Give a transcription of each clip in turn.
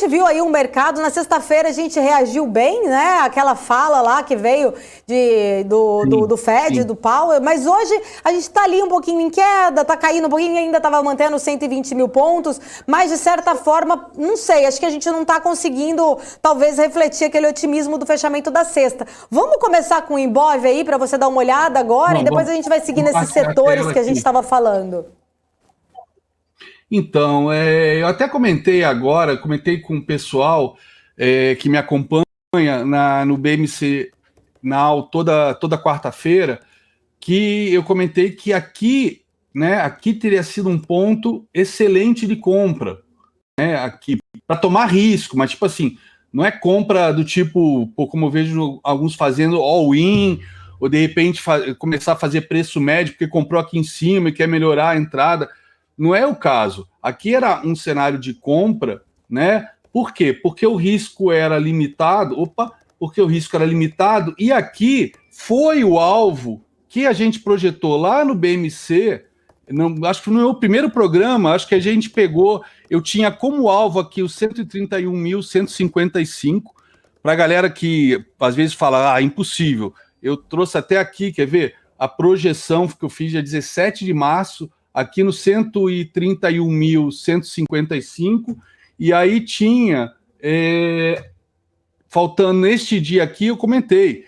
gente viu aí um mercado, na sexta-feira a gente reagiu bem, né? Aquela fala lá que veio do Fed, sim. do Powell, mas hoje a gente está ali um pouquinho em queda, está caindo um pouquinho, ainda estava mantendo 120 mil pontos, mas de certa forma, não sei, acho que a gente não está conseguindo talvez refletir aquele otimismo do fechamento da sexta. Vamos começar com o Ibov aí para você dar uma olhada agora e depois a gente vai seguir nesses setores que a gente estava falando. Então, eu até comentei agora, comentei com o pessoal que me acompanha no BMC Now toda quarta-feira, que eu comentei que aqui, né, aqui teria sido um ponto excelente de compra, né, aqui para tomar risco, mas tipo assim, não é compra do tipo, como eu vejo alguns fazendo all-in, ou de repente começar a fazer preço médio porque comprou aqui em cima e quer melhorar a entrada. Não é o caso. Aqui era um cenário de compra, né? Por quê? Porque o risco era limitado. Porque o risco era limitado e aqui foi o alvo que a gente projetou lá no BMC. Não, acho que no meu primeiro programa, acho que a gente pegou. Eu tinha como alvo aqui os 131.155. Para a galera que às vezes fala, impossível. Eu trouxe até aqui, quer ver? A projeção que eu fiz dia 17 de março, aqui no 131.155, e aí tinha, faltando neste dia aqui, eu comentei,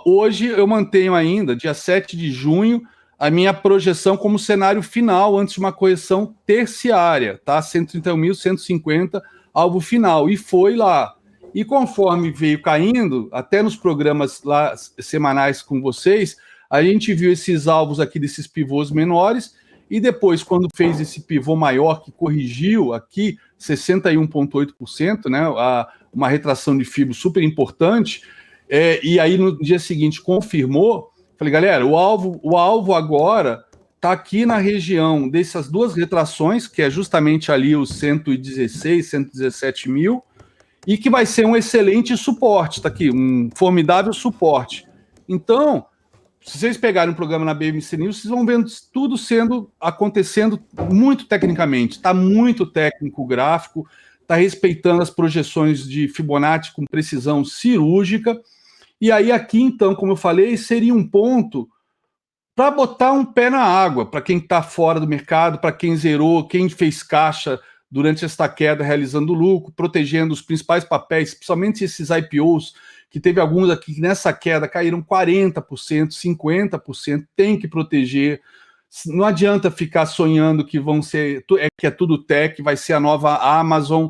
hoje eu mantenho ainda, dia 7 de junho, a minha projeção como cenário final, antes de uma correção terciária, tá? 131.150, alvo final, e foi lá. E conforme veio caindo, até nos programas lá semanais com vocês, a gente viu esses alvos aqui desses pivôs menores, e depois, quando fez esse pivô maior, que corrigiu aqui 61,8%, né, uma retração de fibra super importante, e aí no dia seguinte confirmou, falei, galera, o alvo agora está aqui na região dessas duas retrações, que é justamente ali os 116, 117 mil, e que vai ser um excelente suporte, está aqui, um formidável suporte. Então, se vocês pegarem um programa na BMC News, vocês vão vendo tudo acontecendo muito tecnicamente. Está muito técnico o gráfico, está respeitando as projeções de Fibonacci com precisão cirúrgica. E aí aqui, então, como eu falei, seria um ponto para botar um pé na água, para quem está fora do mercado, para quem zerou, quem fez caixa durante esta queda realizando lucro, protegendo os principais papéis, principalmente esses IPOs, que teve alguns aqui que nessa queda caíram 40%, 50%, tem que proteger. Não adianta ficar sonhando que que é tudo tech, vai ser a nova Amazon,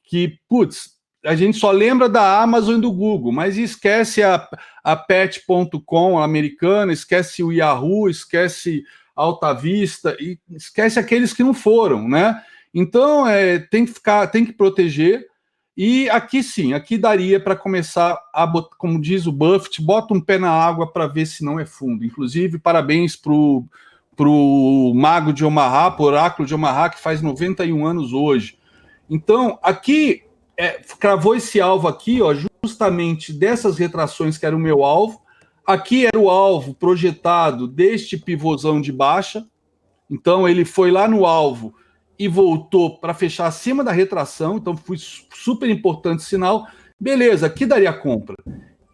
que, putz, a gente só lembra da Amazon e do Google, mas esquece a Pet.com americana, esquece o Yahoo, esquece a Alta Vista, e esquece aqueles que não foram, né? Então, tem que proteger. E aqui sim, aqui daria para começar a botar, como diz o Buffett, bota um pé na água para ver se não é fundo. Inclusive, parabéns pro Mago de Omaha, pro Oráculo de Omaha, que faz 91 anos hoje. Então, aqui, cravou esse alvo aqui, justamente dessas retrações que era o meu alvo. Aqui era o alvo projetado deste pivôzão de baixa. Então, ele foi lá no alvo e voltou para fechar acima da retração, então foi super importante sinal. Beleza, aqui daria compra.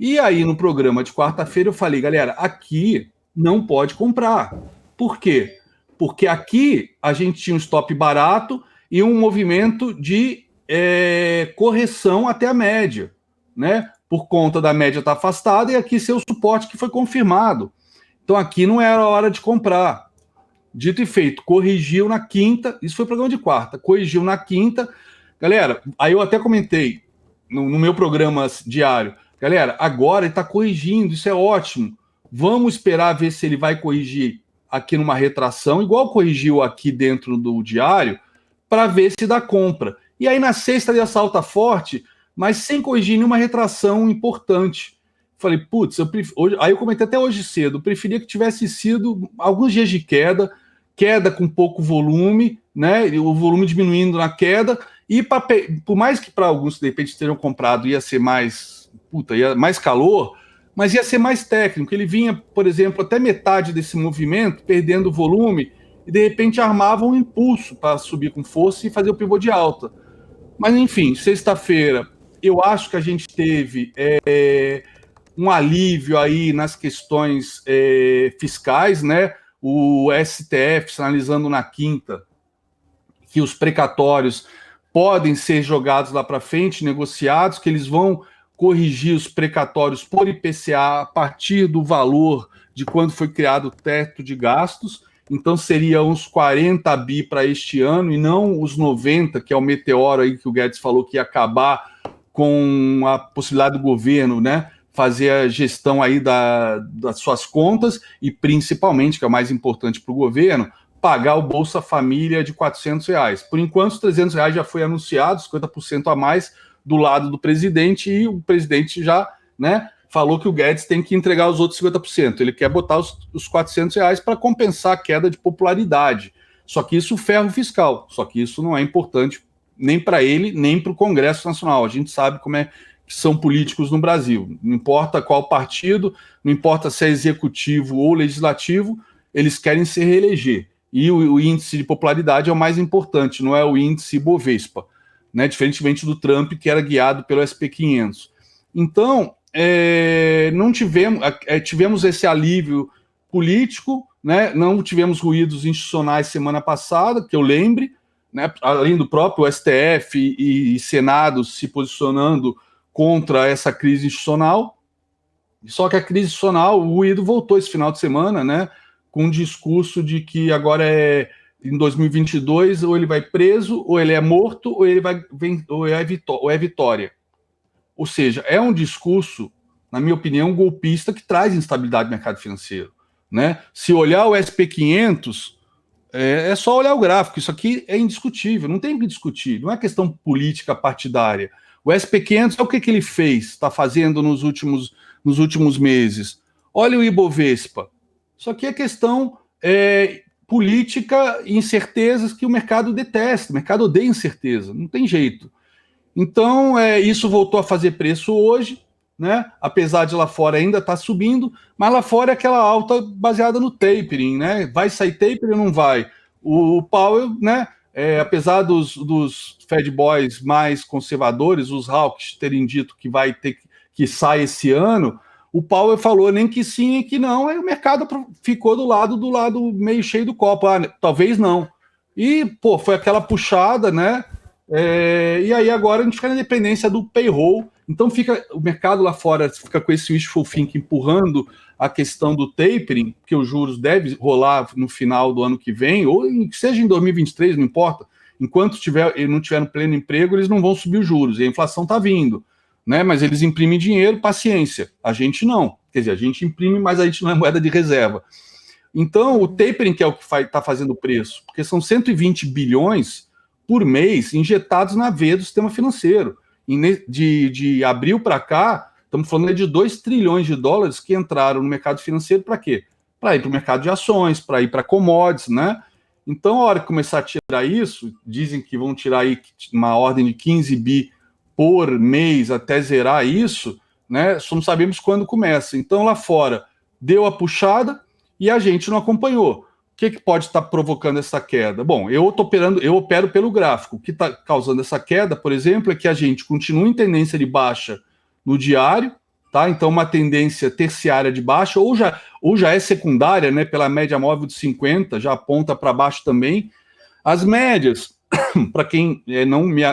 E aí no programa de quarta-feira eu falei, galera, aqui não pode comprar. Por quê? Porque aqui a gente tinha um stop barato e um movimento de correção até a média, né? Por conta da média estar afastada e aqui seu suporte que foi confirmado. Então aqui não era a hora de comprar. Dito e feito, corrigiu na quinta, isso foi programa de quarta, corrigiu na quinta. Galera, aí eu até comentei no meu programa diário, galera, agora ele está corrigindo, isso é ótimo. Vamos esperar ver se ele vai corrigir aqui numa retração, igual corrigiu aqui dentro do diário, para ver se dá compra. E aí na sexta ele salta forte, mas sem corrigir nenhuma retração importante. Falei, putz, aí eu comentei até hoje cedo, eu preferia que tivesse sido alguns dias de queda com pouco volume, né? O volume diminuindo na queda, e por mais que para alguns de repente tenham comprado ia ser mais calor, mas ia ser mais técnico. Ele vinha, por exemplo, até metade desse movimento, perdendo volume, e de repente armava um impulso para subir com força e fazer o pivô de alta. Mas, enfim, sexta-feira, eu acho que a gente teve um alívio aí nas questões fiscais, né? O STF sinalizando na quinta que os precatórios podem ser jogados lá para frente, negociados, que eles vão corrigir os precatórios por IPCA a partir do valor de quando foi criado o teto de gastos. Então seria uns 40 bi para este ano e não os 90, que é o meteoro aí que o Guedes falou que ia acabar com a possibilidade do governo, né, fazer a gestão aí das suas contas e principalmente, que é o mais importante para o governo, pagar o Bolsa Família de R$ 400. Por enquanto, os R$ 300 já foi anunciado, 50% a mais do lado do presidente, e o presidente já, né, falou que o Guedes tem que entregar os outros 50%. Ele quer botar os R$ 400 para compensar a queda de popularidade. Só que isso ferra o fiscal. Só que isso não é importante nem para ele, nem para o Congresso Nacional. A gente sabe como é que são políticos no Brasil. Não importa qual partido, não importa se é executivo ou legislativo, eles querem se reeleger. E o índice de popularidade é o mais importante, não é o índice Bovespa, né? Diferentemente do Trump, que era guiado pelo SP500. Então, não tivemos esse alívio político, né? Não tivemos ruídos institucionais semana passada, que eu lembre, né? Além do próprio STF e Senado se posicionando contra essa crise institucional. Só que a crise institucional, o ruído voltou esse final de semana, né? Com um discurso de que agora em 2022 ou ele vai preso, ou ele é morto, ou ele é vitória. Ou seja, é um discurso, na minha opinião, golpista que traz instabilidade no mercado financeiro, né? Se olhar o SP500, é só olhar o gráfico, isso aqui é indiscutível, não tem o que discutir, não é questão política partidária. O SP500, é o que ele fez, está fazendo nos últimos meses. Olha o Ibovespa. Isso aqui é questão política e incertezas que o mercado detesta. O mercado odeia incerteza, não tem jeito. Então, isso voltou a fazer preço hoje, né? Apesar de lá fora ainda estar subindo, mas lá fora é aquela alta baseada no tapering, né? Vai sair tapering ou não vai? O Powell, né? Apesar dos Fed Boys mais conservadores, os hawks terem dito que vai ter que sair esse ano, o Powell falou nem que sim nem que não, aí o mercado ficou do lado meio cheio do copo. Talvez não. E, pô, foi aquela puxada, né? E aí agora a gente fica na dependência do payroll. Então o mercado lá fora fica com esse wishful thinking empurrando a questão do tapering, que os juros devem rolar no final do ano que vem, ou seja em 2023, não importa. Enquanto ele não tiver no pleno emprego, eles não vão subir os juros, e a inflação está vindo. Né? Mas eles imprimem dinheiro, paciência. A gente não. Quer dizer, a gente imprime, mas a gente não é moeda de reserva. Então, o tapering que é o que está fazendo o preço, porque são 120 bilhões por mês injetados na veia do sistema financeiro. De abril para cá, estamos falando de 2 trilhões de dólares que entraram no mercado financeiro para quê? Para ir para o mercado de ações, para ir para commodities, né? Então, a hora que começar a tirar isso, dizem que vão tirar aí uma ordem de 15 bi por mês até zerar isso, né? Só não sabemos quando começa. Então, lá fora, deu a puxada e a gente não acompanhou. O que pode estar provocando essa queda? Bom, eu opero pelo gráfico. O que está causando essa queda, por exemplo, é que a gente continua em tendência de baixa no diário, tá? Então, uma tendência terciária de baixa, ou já é secundária, né? Pela média móvel de 50, já aponta para baixo também. As médias, para quem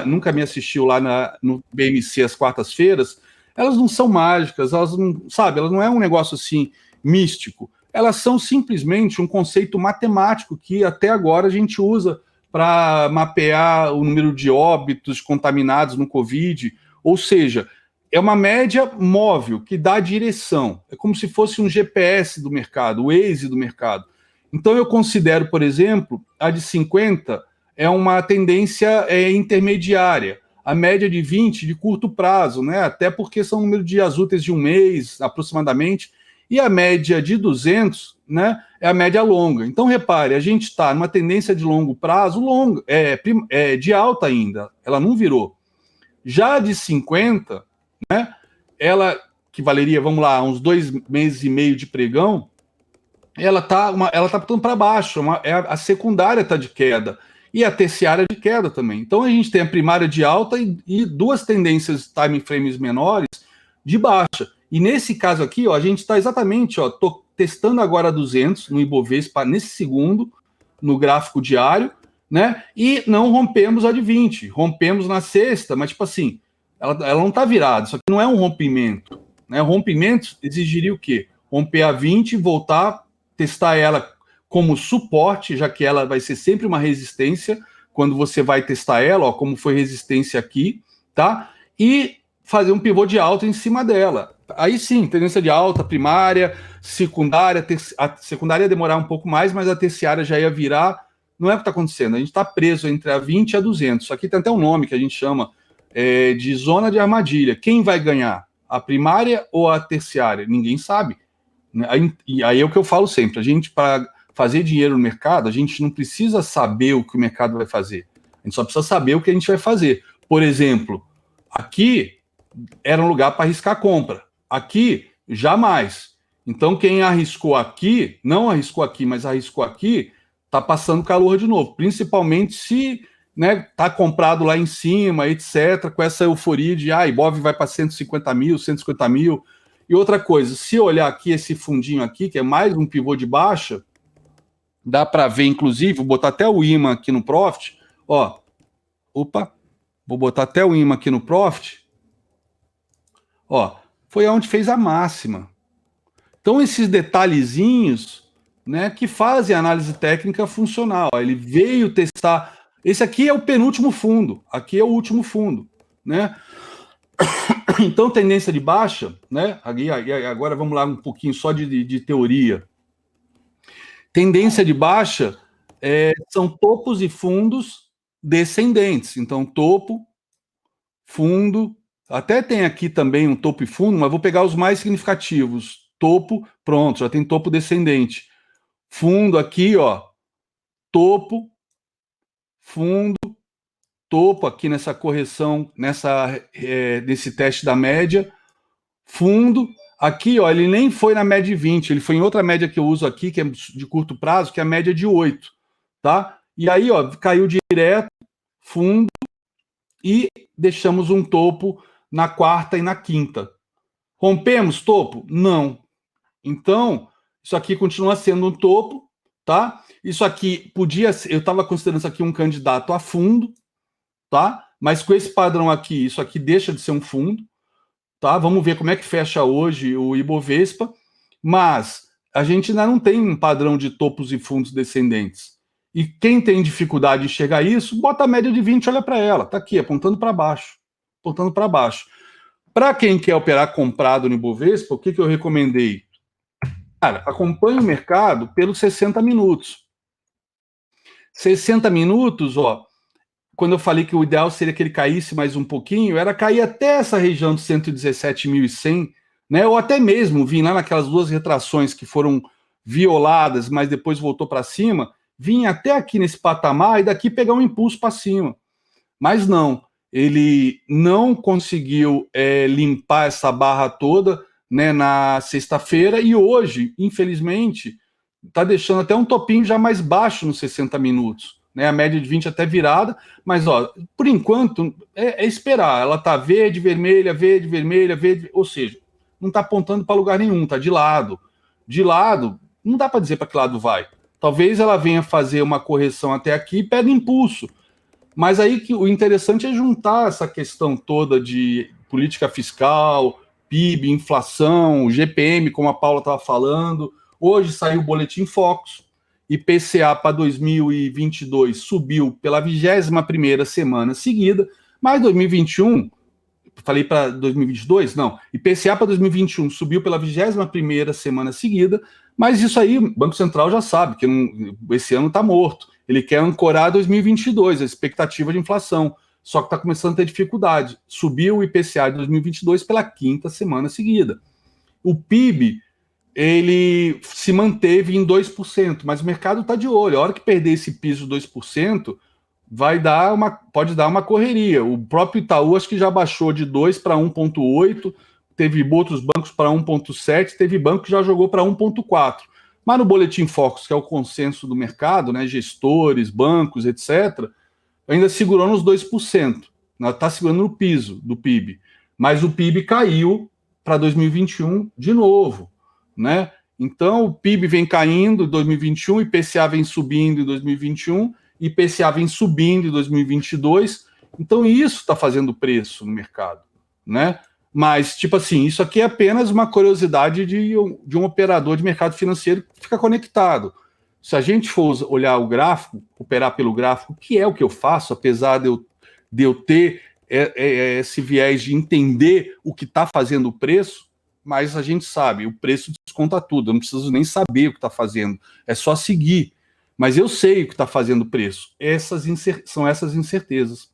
nunca me assistiu lá no BMC às quartas-feiras, elas não são mágicas, elas não é um negócio assim místico. Elas são simplesmente um conceito matemático que até agora a gente usa para mapear o número de óbitos contaminados no Covid. Ou seja, é uma média móvel que dá direção. É como se fosse um GPS do mercado, o Waze do mercado. Então eu considero, por exemplo, a de 50 é uma tendência intermediária. A média de 20 de curto prazo, né? Até porque são número de dias úteis de um mês, aproximadamente. E a média de 200, né, é a média longa. Então, repare, a gente está numa tendência de longo prazo, de alta ainda, ela não virou. Já a de 50, né, ela, que valeria, vamos lá, uns 2 meses e meio de pregão, ela está botando para baixo, a secundária está de queda. e a terciária de queda também. Então a gente tem a primária de alta e duas tendências time frames menores de baixa. E nesse caso aqui, ó, a gente está exatamente, ó, tô testando agora 200 no Ibovespa nesse segundo, no gráfico diário, né? E não rompemos a de 20. Rompemos na sexta, mas tipo assim, ela não está virada. Isso aqui não é um rompimento, né? Rompimento exigiria o quê? Romper a 20 e voltar, testar ela como suporte, já que ela vai ser sempre uma resistência quando você vai testar ela, ó, como foi resistência aqui, tá? E fazer um pivô de alta em cima dela. Aí sim, tendência de alta, primária, secundária, a secundária ia demorar um pouco mais, mas a terciária já ia virar. Não é o que está acontecendo, a gente está preso entre a 20 e a 200. Isso aqui tem até um nome que a gente chama de zona de armadilha. Quem vai ganhar? A primária ou a terciária? Ninguém sabe. E aí é o que eu falo sempre, a gente, para fazer dinheiro no mercado, a gente não precisa saber o que o mercado vai fazer. A gente só precisa saber o que a gente vai fazer. Por exemplo, aqui era um lugar para arriscar a compra. Aqui, jamais. Então, quem arriscou aqui, não arriscou aqui, mas arriscou aqui, está passando calor de novo. Principalmente se tá comprado lá em cima, etc., com essa euforia de Ibov vai para 150 mil, 150 mil. E outra coisa, se olhar aqui esse fundinho aqui, que é mais um pivô de baixa, dá para ver, inclusive, vou botar até o imã aqui no Profit, ó, vou botar até o imã aqui no Profit, ó, foi onde fez a máxima. Então, esses detalhezinhos, né, que fazem a análise técnica funcional. Ele veio testar. Esse aqui é o penúltimo fundo, aqui é o último fundo, né? Então, tendência de baixa, né? Agora vamos lá um pouquinho só de teoria. Tendência de baixa são topos e fundos descendentes. Então, topo, fundo, até tem aqui também um topo e fundo, mas vou pegar os mais significativos. Topo, pronto, já tem topo descendente. Fundo aqui, ó, topo, fundo, topo aqui nessa correção, nesse teste da média, fundo, aqui, ó, ele nem foi na média de 20, ele foi em outra média que eu uso aqui, que é de curto prazo, que é a média de 8, tá? E aí, ó, caiu direto, fundo, e deixamos um topo na quarta e na quinta. Rompemos topo? Não. Então, isso aqui continua sendo um topo, tá? Isso aqui podia ser, eu estava considerando isso aqui um candidato a fundo, tá? Mas com esse padrão aqui, isso aqui deixa de ser um fundo, tá? Vamos ver como é que fecha hoje o Ibovespa, mas a gente ainda não tem um padrão de topos e fundos descendentes. E quem tem dificuldade de enxergar isso, bota a média de 20, olha para ela, tá aqui, apontando para baixo, apontando para baixo. Para quem quer operar comprado no Ibovespa, o que eu recomendei? Cara, acompanhe o mercado pelos 60 minutos. 60 minutos, ó, quando eu falei que o ideal seria que ele caísse mais um pouquinho, era cair até essa região de 117.100, né? Ou até mesmo vir lá naquelas duas retrações que foram violadas, mas depois voltou para cima, vinha até aqui nesse patamar e daqui pegar um impulso para cima. Mas não, ele não conseguiu limpar essa barra toda, né, na sexta-feira, e hoje, infelizmente, está deixando até um topinho já mais baixo nos 60 minutos. Né, a média de 20 até virada, mas ó, por enquanto é esperar. Ela está verde, vermelha, verde, vermelha, verde, ou seja, não está apontando para lugar nenhum, está de lado. De lado, não dá para dizer para que lado vai. Talvez ela venha fazer uma correção até aqui e pega impulso. Mas aí que o interessante é juntar essa questão toda de política fiscal, PIB, inflação, GPM, como a Paula estava falando. Hoje saiu o boletim Focus, IPCA para 2022 subiu pela 21ª semana seguida, mas 2021, falei para 2022? Não, IPCA para 2021 subiu pela 21ª semana seguida, mas isso aí o Banco Central já sabe, que esse ano está morto. Ele quer ancorar 2022, a expectativa de inflação, só que está começando a ter dificuldade. Subiu o IPCA de 2022 pela 5ª semana seguida. O PIB, ele se manteve em 2%, mas o mercado está de olho. A hora que perder esse piso de 2%, pode dar uma correria. O próprio Itaú acho que já baixou de 2 para 1,8, teve outros bancos para 1,7, teve banco que já jogou para 1,4. Mas no Boletim Focus, que é o consenso do mercado, né, gestores, bancos, etc., ainda segurou nos 2%. Está segurando no piso do PIB. Mas o PIB caiu para 2021 de novo, né? Então, o PIB vem caindo em 2021, IPCA vem subindo em 2021, IPCA vem subindo em 2022. Então, isso está fazendo preço no mercado, né? Mas, tipo assim, isso aqui é apenas uma curiosidade de um operador de mercado financeiro que fica conectado. Se a gente for olhar o gráfico, operar pelo gráfico, que é o que eu faço, apesar de eu ter esse viés de entender o que está fazendo o preço, mas a gente sabe, o preço desconta tudo, eu não preciso nem saber o que está fazendo, é só seguir. Mas eu sei o que está fazendo o preço. São essas incertezas.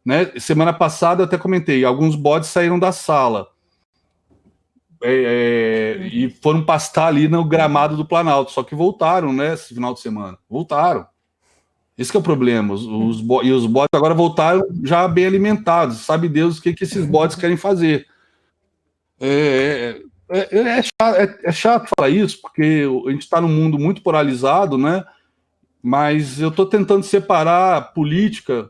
Né? Semana passada eu até comentei, alguns bots saíram da sala e foram pastar ali no gramado do Planalto, só que voltaram, né, esse final de semana. Voltaram. Esse que é o problema. Os bots agora voltaram já bem alimentados. Sabe Deus o que esses bots querem fazer. É chato falar isso, porque a gente está num mundo muito polarizado, né? Mas eu estou tentando separar política,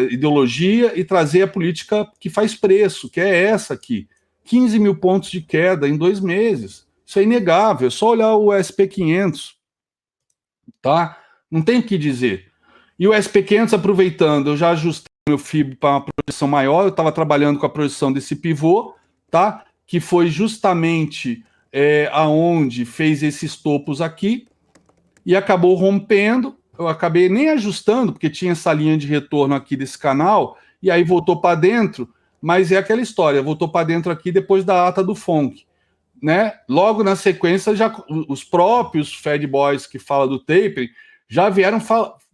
ideologia e trazer a política que faz preço, que é essa aqui. 15 mil pontos de queda em 2 meses. Isso é inegável. É só olhar o SP500. Tá? Não tem o que dizer. E o SP500, aproveitando, eu já ajustei meu FIBO para uma projeção maior. Eu estava trabalhando com a projeção desse pivô, tá? Que foi justamente aonde fez esses topos aqui e acabou rompendo. Eu acabei nem ajustando, porque tinha essa linha de retorno aqui desse canal, e aí voltou para dentro, mas é aquela história, voltou para dentro aqui depois da ata do FONC. Né? Logo na sequência, já os próprios Fed Boys que falam do tapering já vieram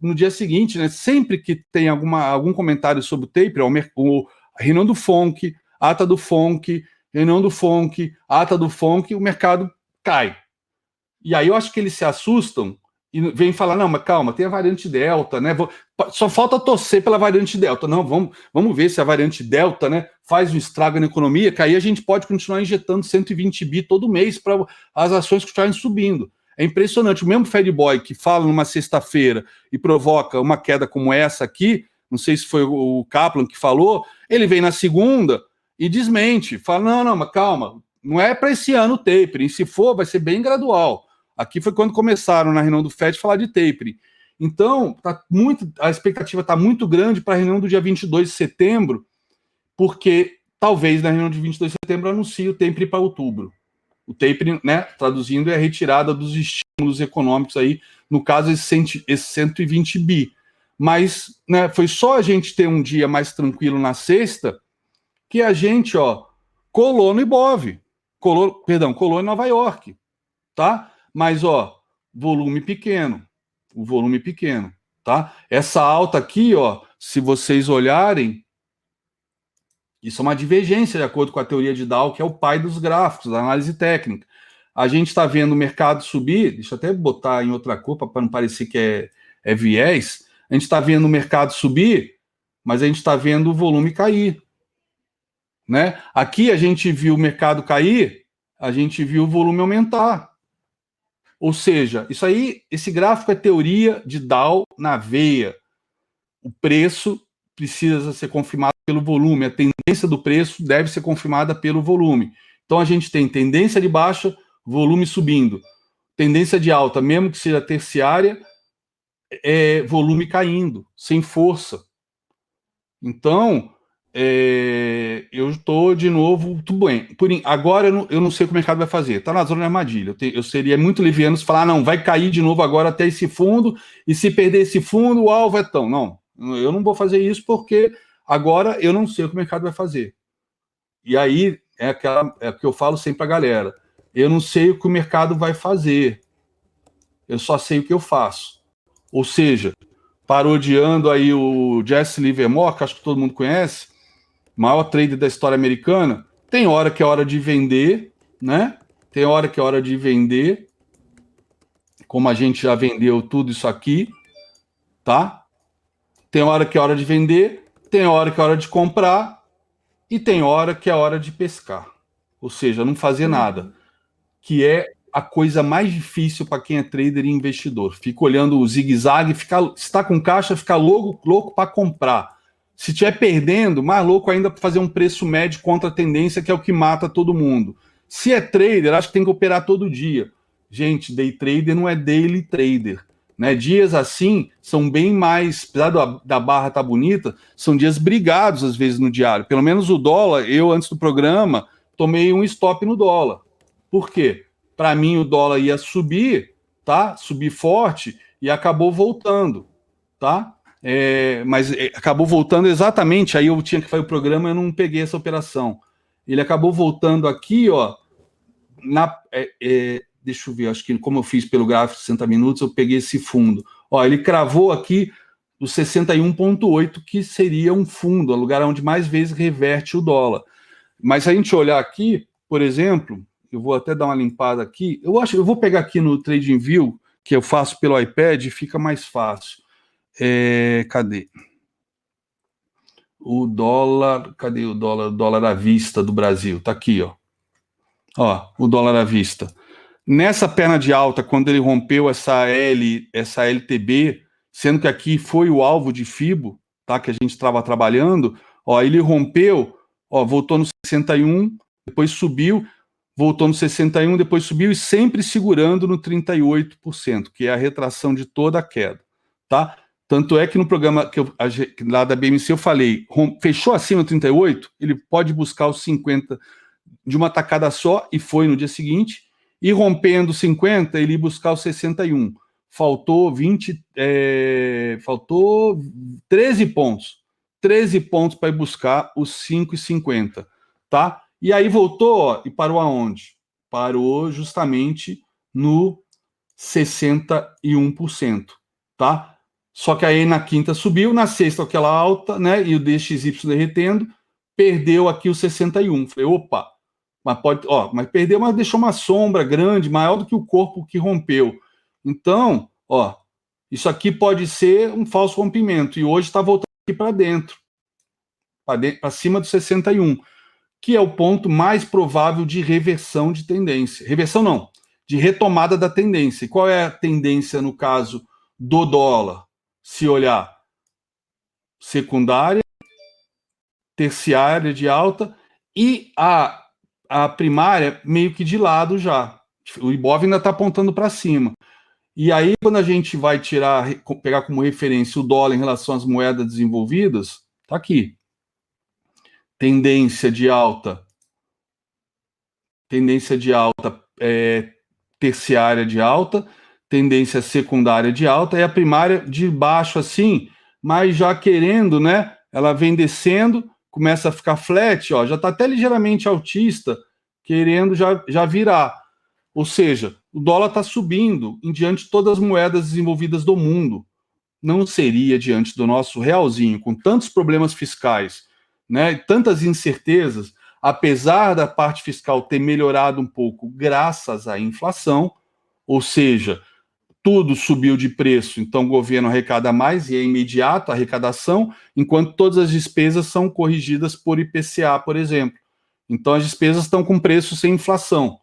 no dia seguinte, né? Sempre que tem algum comentário sobre o tapering, o reunião do FONC, ata do FONC, reunião do FONC, ata do FONC, o mercado cai. E aí eu acho que eles se assustam e vêm falar, não, mas calma, tem a variante Delta, né? Só falta torcer pela variante Delta. Não, vamos ver se a variante Delta, né, faz um estrago na economia, que aí a gente pode continuar injetando 120 bi todo mês para as ações continuarem subindo. É impressionante. O mesmo Fed Boy que fala numa sexta-feira e provoca uma queda como essa aqui, não sei se foi o Kaplan que falou, ele vem na segunda e desmente. Fala, não, mas calma, não é para esse ano o tapering. Se for, vai ser bem gradual. Aqui foi quando começaram na reunião do FED falar de tapering. Então, a expectativa está muito grande para a reunião do dia 22 de setembro, porque talvez na reunião de 22 de setembro anuncie o tapering para outubro. O tapering, né, traduzindo, é a retirada dos estímulos econômicos aí, no caso, esse 120 bi. Mas, né, foi só a gente ter um dia mais tranquilo na sexta que a gente, colou no Ibov. Colou em Nova York, tá? Mas, volume pequeno. O volume pequeno, tá? Essa alta aqui, se vocês olharem, isso é uma divergência de acordo com a teoria de Dow, que é o pai dos gráficos, da análise técnica. A gente está vendo o mercado subir, deixa eu até botar em outra cor para não parecer que é viés. A gente está vendo o mercado subir, mas a gente está vendo o volume cair. Né? Aqui a gente viu o mercado cair, a gente viu o volume aumentar. Ou seja, esse gráfico é teoria de Dow na veia. O preço precisa ser confirmado pelo volume, a tendência do preço deve ser confirmada pelo volume. Então a gente tem tendência de baixa, volume subindo. Tendência de alta, mesmo que seja terciária, volume caindo, sem força. Então, eu estou de novo, tudo bem. Agora eu não sei o que o mercado vai fazer. Está na zona de armadilha. Eu seria muito liviano se falar, não, vai cair de novo agora até esse fundo, e se perder esse fundo, o alvo é tão. Não, eu não vou fazer isso porque agora eu não sei o que o mercado vai fazer. E aí é o que eu falo sempre para a galera. Eu não sei o que o mercado vai fazer. Eu só sei o que eu faço. Ou seja, parodiando aí o Jesse Livermore, que acho que todo mundo conhece, maior trader da história americana, tem hora que é hora de vender, né? Tem hora que é hora de vender, como a gente já vendeu tudo isso aqui, tá? Tem hora que é hora de vender, tem hora que é hora de comprar e tem hora que é hora de pescar. Ou seja, não fazer nada. Que é a coisa mais difícil para quem é trader e investidor. Fica olhando o zigue-zague, se está com caixa, fica louco para comprar. Se estiver perdendo, mais louco ainda para fazer um preço médio contra a tendência, que é o que mata todo mundo. Se é trader, acho que tem que operar todo dia. Gente, day trader não é daily trader. Né? Dias assim são bem mais, apesar da barra estar bonita, são dias brigados às vezes no diário. Pelo menos o dólar, eu antes do programa, tomei um stop no dólar. Por quê? Para mim o dólar ia subir, tá? Subir forte e acabou voltando, tá? Mas acabou voltando exatamente, aí eu tinha que fazer o programa e eu não peguei essa operação. Ele acabou voltando aqui, ó, deixa eu ver, acho que como eu fiz pelo gráfico de 60 minutos, eu peguei esse fundo. Ó, ele cravou aqui o 61,8, que seria um fundo, o lugar onde mais vezes reverte o dólar. Mas se a gente olhar aqui, por exemplo, eu vou até dar uma limpada aqui, eu vou pegar aqui no TradingView, que eu faço pelo iPad, fica mais fácil. Cadê? O dólar, cadê o dólar? O dólar à vista do Brasil, tá aqui, ó. Ó, o dólar à vista. Nessa perna de alta, quando ele rompeu essa LTB, sendo que aqui foi o alvo de FIBO, tá, que a gente estava trabalhando, ó, ele rompeu, ó, voltou no 61, depois subiu, voltou no 61, depois subiu e sempre segurando no 38%, que é a retração de toda a queda, tá? Tanto é que no programa lá da BMC eu falei, fechou acima do 38, ele pode buscar os 50 de uma tacada só, e foi no dia seguinte, e rompendo 50, ele ia buscar os 61. Faltou 13 pontos. 13 pontos para ir buscar os 5,50, tá? E aí voltou, ó, e parou aonde? Parou justamente no 61%, tá? Só que aí na quinta subiu, na sexta aquela alta, né? E o DXY derretendo, perdeu aqui o 61. Falei, opa, mas perdeu, mas deixou uma sombra grande, maior do que o corpo que rompeu. Então, ó, isso aqui pode ser um falso rompimento, e hoje está voltando aqui para dentro, para cima do 61, que é o ponto mais provável de reversão de tendência. Reversão não, de retomada da tendência. E qual é a tendência no caso do dólar? Se olhar secundária, terciária de alta e a primária meio que de lado já. O Ibov ainda está apontando para cima. E aí, quando a gente vai pegar como referência o dólar em relação às moedas desenvolvidas, tá aqui. Tendência de alta, terciária de alta, tendência secundária de alta, e a primária de baixo assim, mas já querendo, né? Ela vem descendo, começa a ficar flat, ó, já está até ligeiramente altista, querendo já virar. Ou seja, o dólar está subindo em diante de todas as moedas desenvolvidas do mundo. Não seria diante do nosso realzinho, com tantos problemas fiscais, né, tantas incertezas, apesar da parte fiscal ter melhorado um pouco graças à inflação, ou seja, tudo subiu de preço, então o governo arrecada mais e é imediato a arrecadação, enquanto todas as despesas são corrigidas por IPCA, por exemplo. Então as despesas estão com preço sem inflação.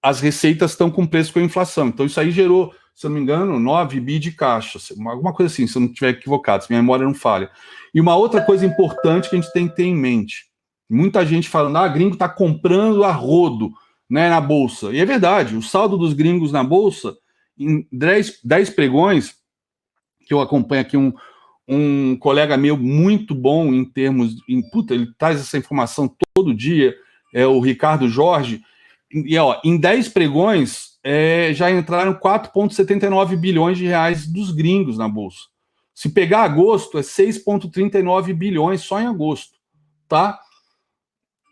As receitas estão com preço com inflação. Então isso aí gerou, se eu não me engano, 9 bi de caixa, alguma coisa assim, se eu não estiver equivocado, se minha memória não falha. E uma outra coisa importante que a gente tem que ter em mente, muita gente falando, gringo está comprando a rodo, né, na Bolsa. E é verdade, o saldo dos gringos na Bolsa, em 10 pregões, que eu acompanho aqui um colega meu muito bom em termos, ele traz essa informação todo dia, é o Ricardo Jorge, e ó, em 10 pregões já entraram 4,79 bilhões de reais dos gringos na Bolsa. Se pegar agosto, é 6,39 bilhões só em agosto, tá?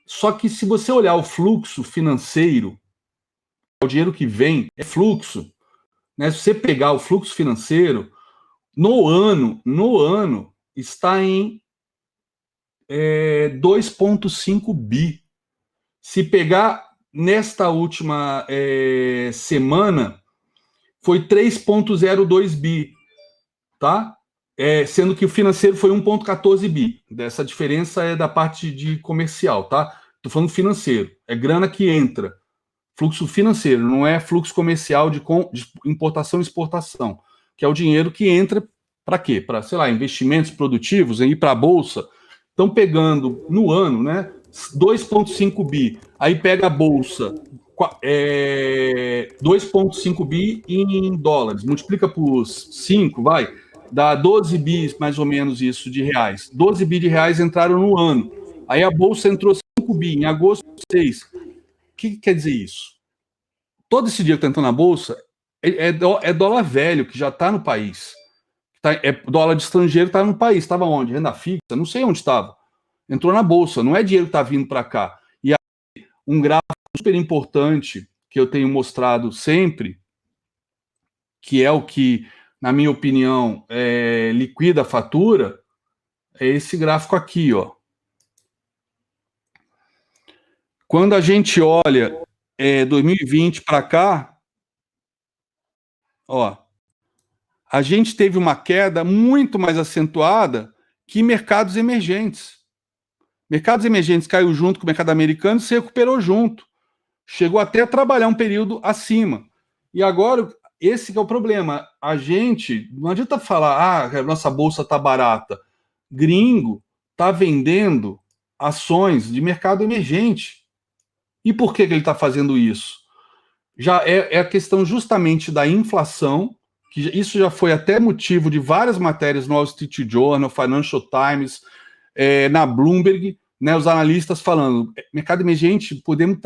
Só que se você olhar o fluxo financeiro, o dinheiro que vem é fluxo, né? Se você pegar o fluxo financeiro, no ano está em 2,5 bi. Se pegar nesta última semana, foi 3,02 bi, tá? Sendo que o financeiro foi 1,14 bi. Essa diferença é da parte de comercial, tá? Tô falando financeiro. É grana que entra. Fluxo financeiro, não é fluxo comercial de importação e exportação, que é o dinheiro que entra para quê? Para, sei lá, investimentos produtivos, ir para a bolsa. Estão pegando no ano, né, 2,5 bi. Aí pega a bolsa, 2,5 bi em dólares, multiplica por 5, vai, dá 12 bi, mais ou menos isso, de reais. 12 bi de reais entraram no ano. Aí a bolsa entrou 5 bi, em agosto 6. O que quer dizer isso? Todo esse dinheiro que está entrando na bolsa é dólar velho, que já está no país. Dólar de estrangeiro está no país. Estava onde? Renda fixa? Não sei onde estava. Entrou na bolsa. Não é dinheiro que está vindo para cá. E aí, um gráfico super importante que eu tenho mostrado sempre, que é o que, na minha opinião, liquida a fatura, é esse gráfico aqui, ó. Quando a gente olha 2020 para cá, ó, a gente teve uma queda muito mais acentuada que mercados emergentes. Mercados emergentes caiu junto com o mercado americano e se recuperou junto. Chegou até a trabalhar um período acima. E agora, esse que é o problema. A gente, não adianta falar, a nossa bolsa está barata. Gringo está vendendo ações de mercado emergente. E por que ele está fazendo isso? Já é a questão justamente da inflação, que isso já foi até motivo de várias matérias no Wall Street Journal, Financial Times, na Bloomberg, né, os analistas falando, mercado emergente, podemos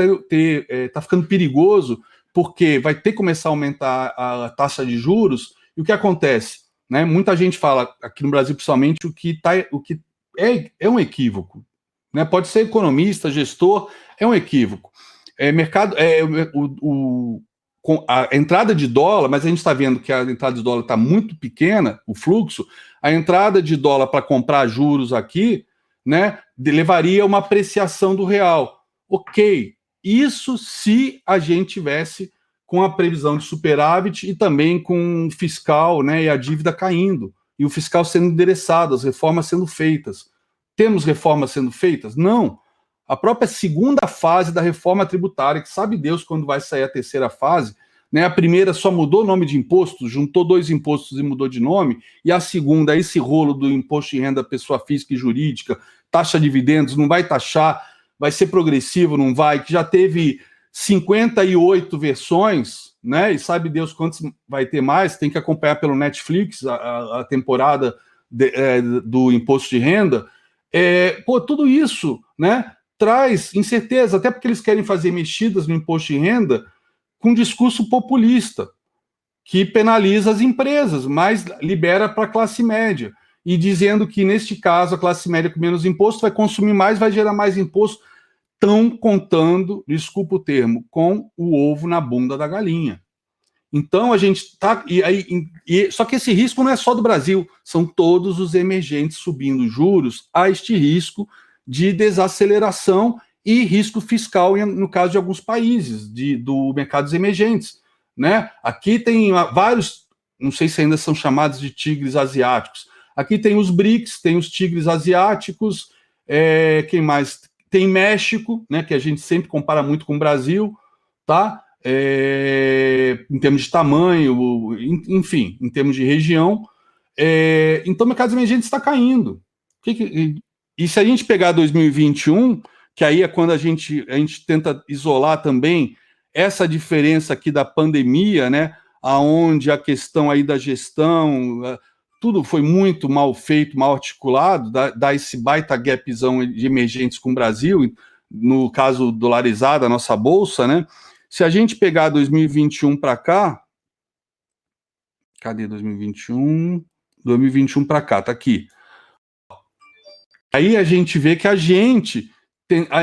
tá ficando perigoso, porque vai ter que começar a aumentar a taxa de juros, e o que acontece? Né, muita gente fala, aqui no Brasil principalmente, o que é um equívoco. Né, pode ser economista, gestor, é um equívoco. Com a entrada de dólar, mas a gente está vendo que a entrada de dólar está muito pequena, o fluxo, a entrada de dólar para comprar juros aqui, né, levaria a uma apreciação do real. Ok, isso se a gente tivesse com a previsão de superávit e também com o fiscal, né, e a dívida caindo, e o fiscal sendo endereçado, as reformas sendo feitas. Temos reformas sendo feitas? Não. A própria segunda fase da reforma tributária, que sabe Deus quando vai sair a terceira fase, né? A primeira só mudou o nome de imposto, juntou 2 impostos e mudou de nome, e a segunda, esse rolo do imposto de renda pessoa física e jurídica, taxa de dividendos, não vai taxar, vai ser progressivo, não vai, que já teve 58 versões, né? E sabe Deus quantos vai ter mais, tem que acompanhar pelo Netflix a temporada do imposto de renda. Tudo isso, né? Traz incerteza, até porque eles querem fazer mexidas no imposto de renda com discurso populista, que penaliza as empresas, mas libera para a classe média. E dizendo que, neste caso, a classe média com menos imposto vai consumir mais, vai gerar mais imposto. Estão contando, desculpa o termo, com o ovo na bunda da galinha. Então a gente está. Só que esse risco não é só do Brasil, são todos os emergentes subindo juros a este risco de desaceleração e risco fiscal, no caso de alguns países, do mercados emergentes. Né? Aqui tem vários, não sei se ainda são chamados de tigres asiáticos. Aqui tem os BRICS, tem os tigres asiáticos, quem mais? Tem México, né, que a gente sempre compara muito com o Brasil, tá? Em termos de tamanho, enfim, em termos de região. Então, o mercado emergente está caindo. E se a gente pegar 2021, que aí é quando a gente tenta isolar também essa diferença aqui da pandemia, né, aonde a questão aí da gestão, tudo foi muito mal feito, mal articulado, dá esse baita gapzão de emergentes com o Brasil, no caso dolarizada, a nossa bolsa, né? Se a gente pegar 2021 para cá, cadê 2021? 2021 para cá, tá aqui. Aí a gente vê que a gente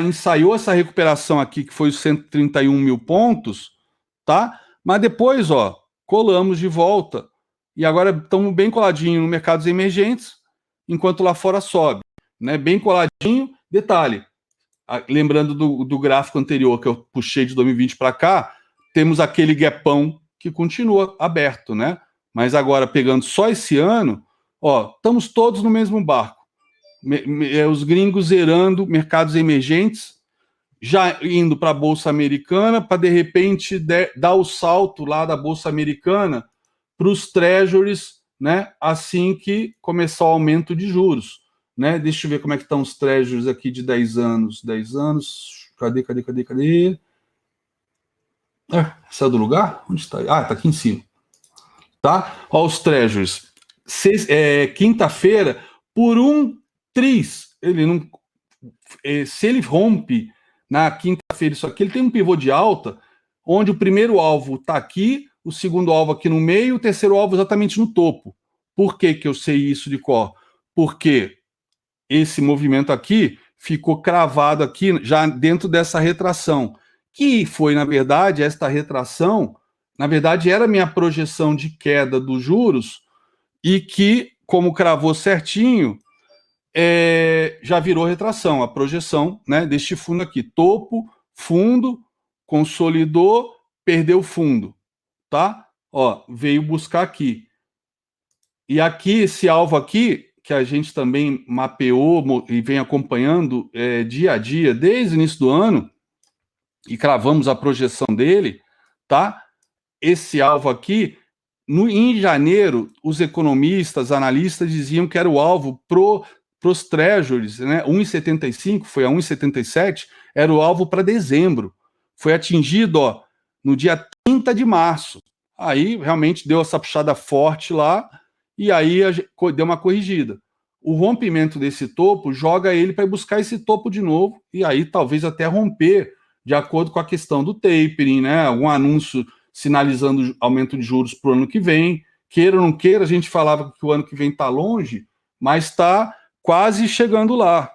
ensaiou essa recuperação aqui, que foi os 131 mil pontos, tá? Mas depois, ó, colamos de volta. E agora estamos bem coladinho no mercados emergentes, enquanto lá fora sobe. Né? Bem coladinho. Detalhe, lembrando do gráfico anterior que eu puxei de 2020 para cá, temos aquele gapão que continua aberto, né? Mas agora, pegando só esse ano, ó, estamos todos no mesmo barco. Os gringos zerando mercados emergentes, já indo para a Bolsa Americana, para de repente dar o salto lá da Bolsa Americana para os Treasuries, né, assim que começar o aumento de juros. Né? Deixa eu ver como é que estão os Treasuries aqui de 10 anos. 10 anos, cadê? Saiu do lugar? Onde está? Ah, está aqui em cima. Tá? Ó, os Treasuries. Quinta-feira, por um tris, ele não... Se ele rompe na quinta-feira isso aqui, ele tem um pivô de alta, onde o primeiro alvo está aqui, o segundo alvo aqui no meio, o terceiro alvo exatamente no topo. Por que que eu sei isso de cor? Porque esse movimento aqui ficou cravado aqui, já dentro dessa retração, que foi, na verdade, esta retração, na verdade, era a minha projeção de queda dos juros, e que, como cravou certinho, já virou retração, a projeção, né, deste fundo aqui. Topo, fundo, consolidou, perdeu fundo, tá? Ó, veio buscar aqui. E aqui, esse alvo aqui, que a gente também mapeou e vem acompanhando dia a dia, desde o início do ano, e cravamos a projeção dele, tá? Esse alvo aqui, em janeiro, os economistas, analistas diziam que era o alvo para os treasuries, né? 1,75, foi a 1,77, era o alvo para dezembro. Foi atingido, ó, no dia 30 de março. Aí realmente deu essa puxada forte lá, e aí deu uma corrigida. O rompimento desse topo joga ele para buscar esse topo de novo, e aí talvez até romper, de acordo com a questão do tapering, né? Algum anúncio sinalizando aumento de juros para o ano que vem. Queira ou não queira, a gente falava que o ano que vem está longe, mas está quase chegando lá.